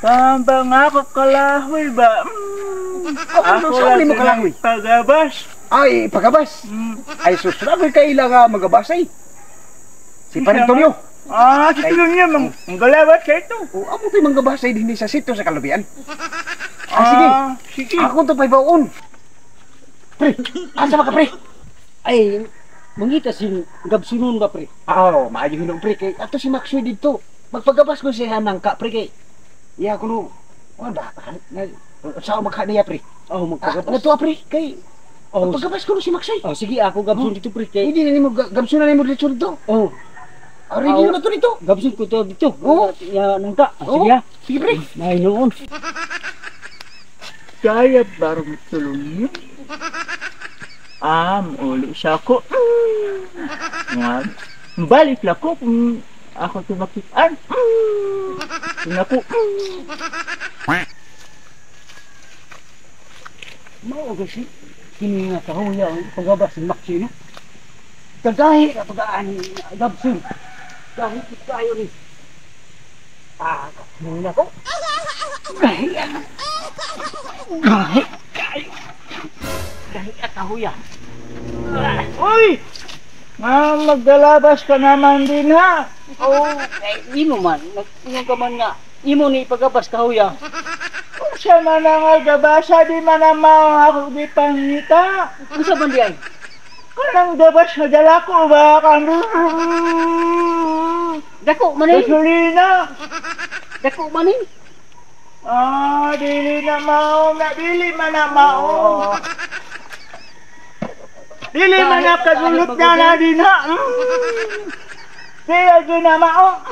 Tamba nga ako kalahoy ba? Ako saan mo kalahoy? Pagabas. Ay, pagabas. Ay, susrabi kaila nga magabasay. Si Panantonio. Si Tulunyo, manggalawat ka ito. O, amo tayo magabasay din sa sito sa Kalubian. Sige. Sige. Ako to pa'y baon. Pre, asa ba ka, pre? Ay, mangita si Gabsunon ka, pre. Oo, maayo hinong, pre. Kay, ato si Maxwell dito. Magpagabas ko siya ng ka, pre, kay. Iya ko no. Ano ba? Saan magkaniya, pre? Magpagabas. Natuwa, pre, kay. Magpagabas ko no si Maxwell. Sige, ako Gabsun dito, pre. Kay. Hindi na mo, Gabsun na mo dito dito. Ready na to dito. Gabsun ko to dito. Nangka. Oo. Sige, ha. Sige, pre. May noon. Kaya barong Tulunyo. Uli siya ko. Balik lang ko kung ako tumakitaan. Kung ako. Mao kasi kini nga kahuya ang pagabas ni Maxino. Kagahi ka pagaan ni Gabsun. Gahi tayo ni. Muna ko. Gahi ka kahuya. Uy! Maglalabas ka naman din ha. Imo man, nagtingon ka man nga. Imo ni pagabas kahuya. Kung siya man ang gabasa, di man naman ako di pangita. Ano sa bandi ay? Kanang gabas na dala ko ba? Dako manin. Gasolina. Dako manin. Dili na mao. Dili man na mao. Dili man na kagulot na din ha. Kaya doon na mao.